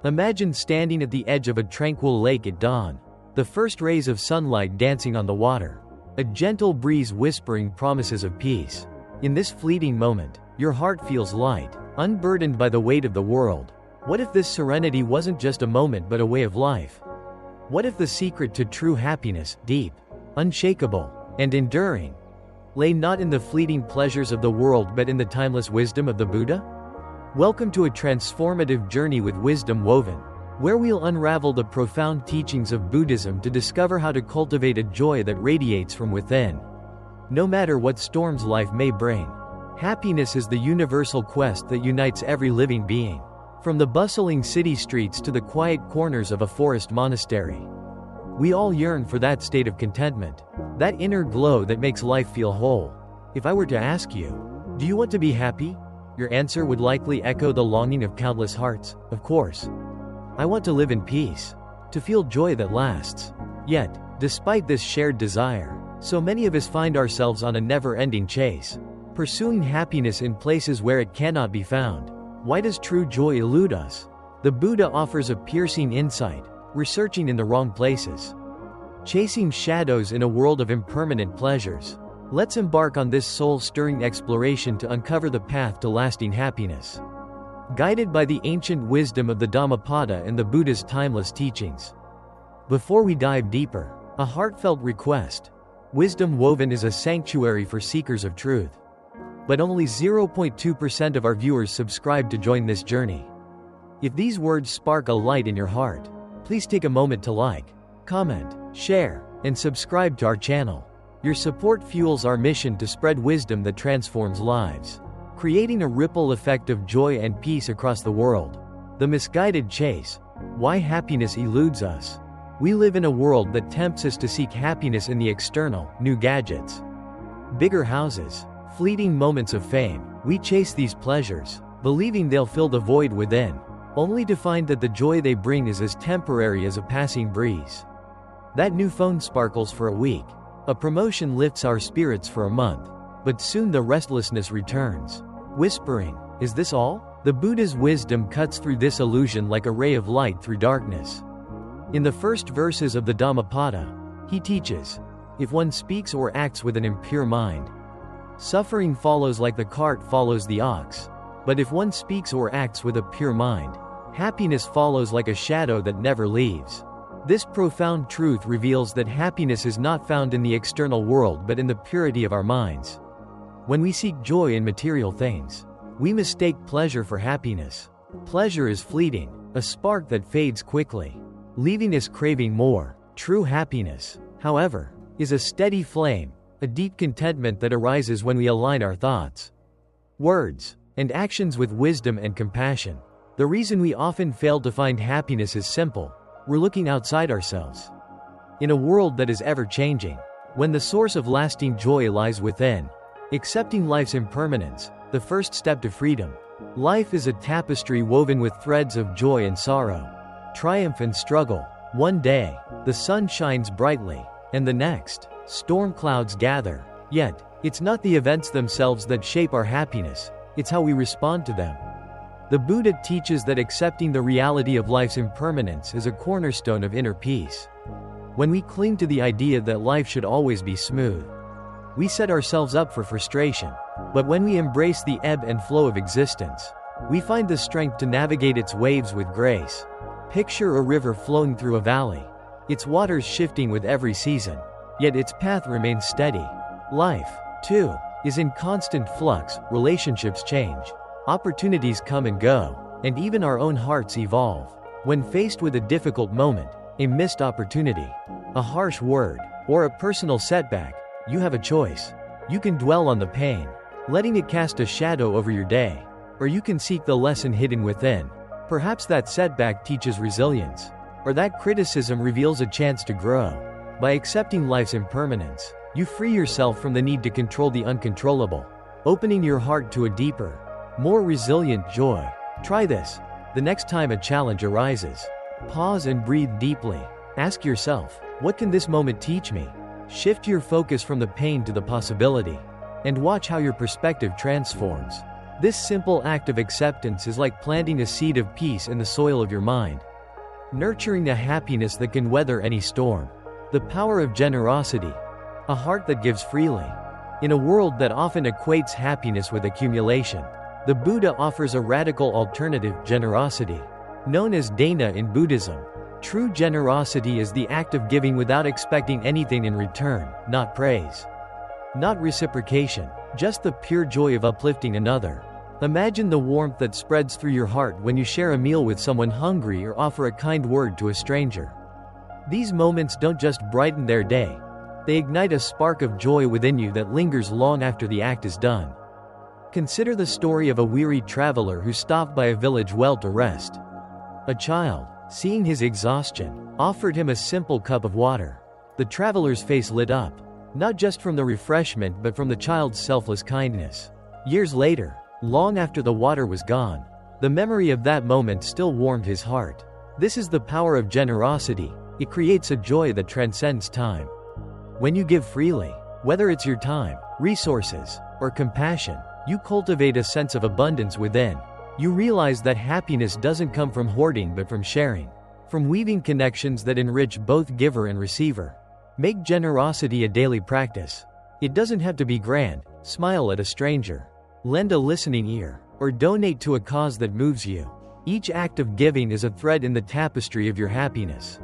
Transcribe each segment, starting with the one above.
Imagine standing at the edge of a tranquil lake at dawn. The first rays of sunlight dancing on the water. A gentle breeze whispering promises of peace. In this fleeting moment, your heart feels light, unburdened by the weight of the world. What if this serenity wasn't just a moment but a way of life? What if the secret to true happiness, deep, unshakable, and enduring, lay not in the fleeting pleasures of the world but in the timeless wisdom of the Buddha? Welcome to a transformative journey with Wisdom Woven, where we'll unravel the profound teachings of Buddhism to discover how to cultivate a joy that radiates from within. No matter what storms life may bring, happiness is the universal quest that unites every living being. From the bustling city streets to the quiet corners of a forest monastery, we all yearn for that state of contentment, that inner glow that makes life feel whole. If I were to ask you, do you want to be happy? Your answer would likely echo the longing of countless hearts. Of course. I want to live in peace, to feel joy that lasts. Yet, despite this shared desire, so many of us find ourselves on a never-ending chase, pursuing happiness in places where it cannot be found. Why does true joy elude us? The Buddha offers a piercing insight. We're searching in the wrong places, chasing shadows in a world of impermanent pleasures. Let's embark on this soul-stirring exploration to uncover the path to lasting happiness, guided by the ancient wisdom of the Dhammapada and the Buddha's timeless teachings. Before we dive deeper, a heartfelt request. Wisdom Woven is a sanctuary for seekers of truth. But only 0.2% of our viewers subscribe to join this journey. If these words spark a light in your heart, please take a moment to like, comment, share, and subscribe to our channel. Your support fuels our mission to spread wisdom that transforms lives, creating a ripple effect of joy and peace across the world. The misguided chase. Why happiness eludes us. We live in a world that tempts us to seek happiness in the external, new gadgets, bigger houses, fleeting moments of fame. We chase these pleasures, believing they'll fill the void within, only to find that the joy they bring is as temporary as a passing breeze. That new phone sparkles for a week. A promotion lifts our spirits for a month. But soon the restlessness returns, whispering, "Is this all?" The Buddha's wisdom cuts through this illusion like a ray of light through darkness. In the first verses of the Dhammapada, he teaches, if one speaks or acts with an impure mind, suffering follows like the cart follows the ox. But if one speaks or acts with a pure mind, happiness follows like a shadow that never leaves. This profound truth reveals that happiness is not found in the external world but in the purity of our minds. When we seek joy in material things, we mistake pleasure for happiness. Pleasure is fleeting, a spark that fades quickly, leaving us craving more. True happiness, however, is a steady flame, a deep contentment that arises when we align our thoughts, words, and actions with wisdom and compassion. The reason we often fail to find happiness is simple. We're looking outside ourselves. In a world that is ever-changing, when the source of lasting joy lies within, accepting life's impermanence, the first step to freedom. Life is a tapestry woven with threads of joy and sorrow, triumph and struggle. One day, the sun shines brightly, and the next, storm clouds gather. Yet, it's not the events themselves that shape our happiness, it's how we respond to them. The Buddha teaches that accepting the reality of life's impermanence is a cornerstone of inner peace. When we cling to the idea that life should always be smooth, we set ourselves up for frustration. But when we embrace the ebb and flow of existence, we find the strength to navigate its waves with grace. Picture a river flowing through a valley, its waters shifting with every season, yet its path remains steady. Life, too, is in constant flux. Relationships change, opportunities come and go, and even our own hearts evolve. When faced with a difficult moment, a missed opportunity, a harsh word, or a personal setback, you have a choice. You can dwell on the pain, letting it cast a shadow over your day, or you can seek the lesson hidden within. Perhaps that setback teaches resilience, or that criticism reveals a chance to grow. By accepting life's impermanence, you free yourself from the need to control the uncontrollable, opening your heart to a deeper, more resilient joy. Try this. The next time a challenge arises, pause and breathe deeply. Ask yourself, what can this moment teach me? Shift your focus from the pain to the possibility, and watch how your perspective transforms. This simple act of acceptance is like planting a seed of peace in the soil of your mind, nurturing a happiness that can weather any storm. The power of generosity. A heart that gives freely. In a world that often equates happiness with accumulation, the Buddha offers a radical alternative, generosity. Known as dana in Buddhism, true generosity is the act of giving without expecting anything in return, not praise, not reciprocation, just the pure joy of uplifting another. Imagine the warmth that spreads through your heart when you share a meal with someone hungry or offer a kind word to a stranger. These moments don't just brighten their day, they ignite a spark of joy within you that lingers long after the act is done. Consider the story of a weary traveler who stopped by a village well to rest. A child, seeing his exhaustion, offered him a simple cup of water. The traveler's face lit up, not just from the refreshment but from the child's selfless kindness. Years later, long after the water was gone, the memory of that moment still warmed his heart. This is the power of generosity. It creates a joy that transcends time. When you give freely, whether it's your time, resources, or compassion, you cultivate a sense of abundance within. You realize that happiness doesn't come from hoarding but from sharing, from weaving connections that enrich both giver and receiver. Make generosity a daily practice. It doesn't have to be grand. Smile at a stranger, lend a listening ear, or donate to a cause that moves you. Each act of giving is a thread in the tapestry of your happiness,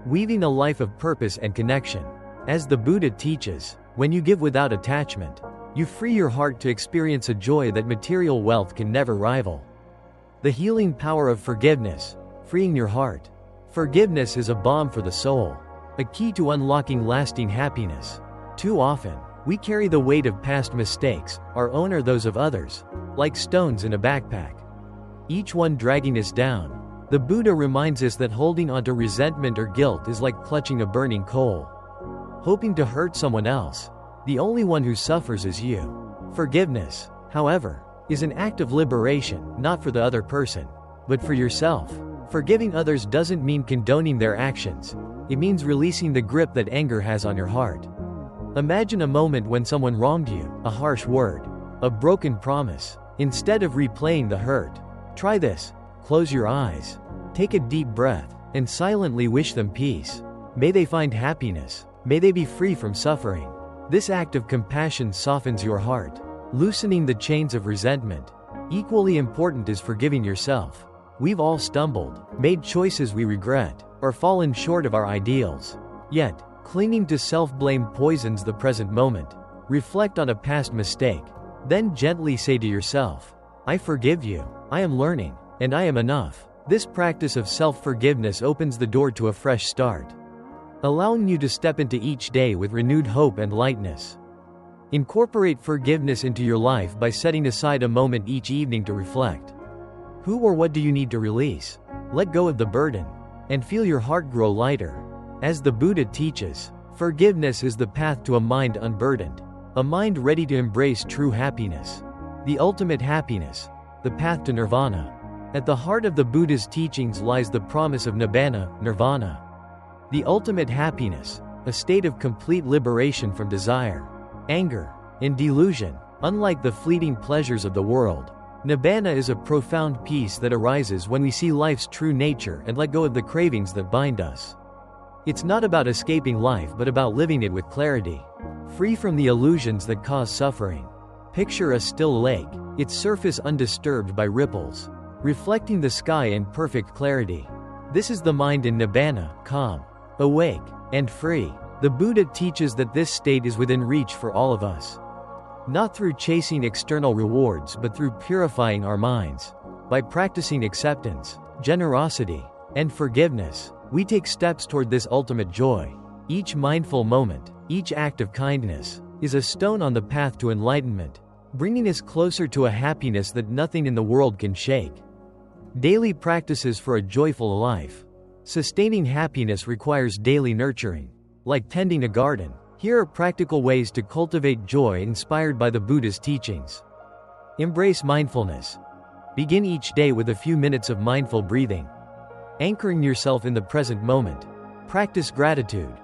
weaving a life of purpose and connection. As the Buddha teaches, when you give without attachment, you free your heart to experience a joy that material wealth can never rival. The healing power of forgiveness, freeing your heart. Forgiveness is a balm for the soul, a key to unlocking lasting happiness. Too often, we carry the weight of past mistakes, our own or those of others, like stones in a backpack, each one dragging us down. The Buddha reminds us that holding onto resentment or guilt is like clutching a burning coal, hoping to hurt someone else. The only one who suffers is you. Forgiveness, however, is an act of liberation, not for the other person, but for yourself. Forgiving others doesn't mean condoning their actions. It means releasing the grip that anger has on your heart. Imagine a moment when someone wronged you, a harsh word, a broken promise. Instead of replaying the hurt, try this. Close your eyes, take a deep breath, and silently wish them peace. May they find happiness. May they be free from suffering. This act of compassion softens your heart, loosening the chains of resentment. Equally important is forgiving yourself. We've all stumbled, made choices we regret, or fallen short of our ideals. Yet, clinging to self-blame poisons the present moment. Reflect on a past mistake, then gently say to yourself, I forgive you, I am learning, and I am enough. This practice of self-forgiveness opens the door to a fresh start, allowing you to step into each day with renewed hope and lightness. Incorporate forgiveness into your life by setting aside a moment each evening to reflect. Who or what do you need to release? Let go of the burden, and feel your heart grow lighter. As the Buddha teaches, forgiveness is the path to a mind unburdened, a mind ready to embrace true happiness, the ultimate happiness, the path to nirvana. At the heart of the Buddha's teachings lies the promise of nibbana, nirvana, the ultimate happiness, a state of complete liberation from desire, anger, and delusion. Unlike the fleeting pleasures of the world, nibbana is a profound peace that arises when we see life's true nature and let go of the cravings that bind us. It's not about escaping life but about living it with clarity, free from the illusions that cause suffering. Picture a still lake, its surface undisturbed by ripples, reflecting the sky in perfect clarity. This is the mind in nibbana, calm, awake, and free. The Buddha teaches that this state is within reach for all of us, not through chasing external rewards but through purifying our minds. By practicing acceptance, generosity, and forgiveness, we take steps toward this ultimate joy. Each mindful moment, each act of kindness, is a stone on the path to enlightenment, bringing us closer to a happiness that nothing in the world can shake. Daily practices for a joyful life. Sustaining happiness requires daily nurturing. Like tending a garden, here are practical ways to cultivate joy inspired by the Buddha's teachings. Embrace mindfulness. Begin each day with a few minutes of mindful breathing, anchoring yourself in the present moment. Practice gratitude.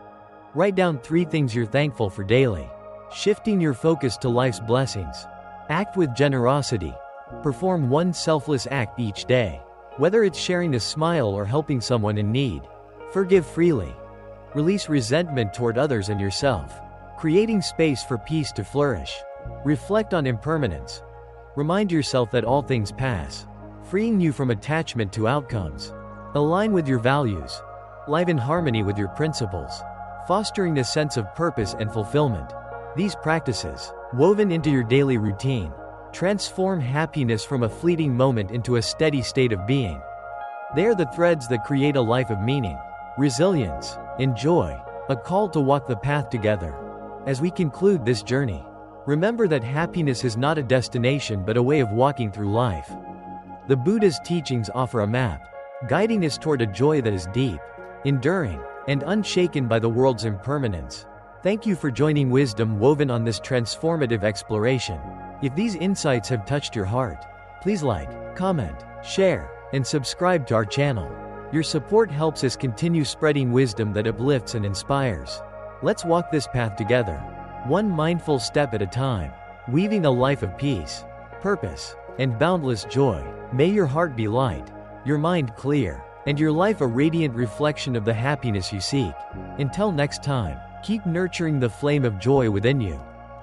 Write down 3 things you're thankful for daily, shifting your focus to life's blessings. Act with generosity. Perform one selfless act each day. Whether it's sharing a smile or helping someone in need. Forgive freely. Release resentment toward others and yourself. Creating space for peace to flourish. Reflect on impermanence. Remind yourself that all things pass, freeing you from attachment to outcomes. Align with your values. Live in harmony with your principles, fostering a sense of purpose and fulfillment. These practices, woven into your daily routine, transform happiness from a fleeting moment into a steady state of being. They are the threads that create a life of meaning, resilience, and joy, a call to walk the path together. As we conclude this journey, remember that happiness is not a destination but a way of walking through life. The Buddha's teachings offer a map, guiding us toward a joy that is deep, enduring, and unshaken by the world's impermanence. Thank you for joining Wisdom Woven on this transformative exploration. If these insights have touched your heart, please like, comment, share, and subscribe to our channel. Your support helps us continue spreading wisdom that uplifts and inspires. Let's walk this path together, one mindful step at a time, weaving a life of peace, purpose, and boundless joy. May your heart be light, your mind clear, and your life a radiant reflection of the happiness you seek. Until next time, keep nurturing the flame of joy within you.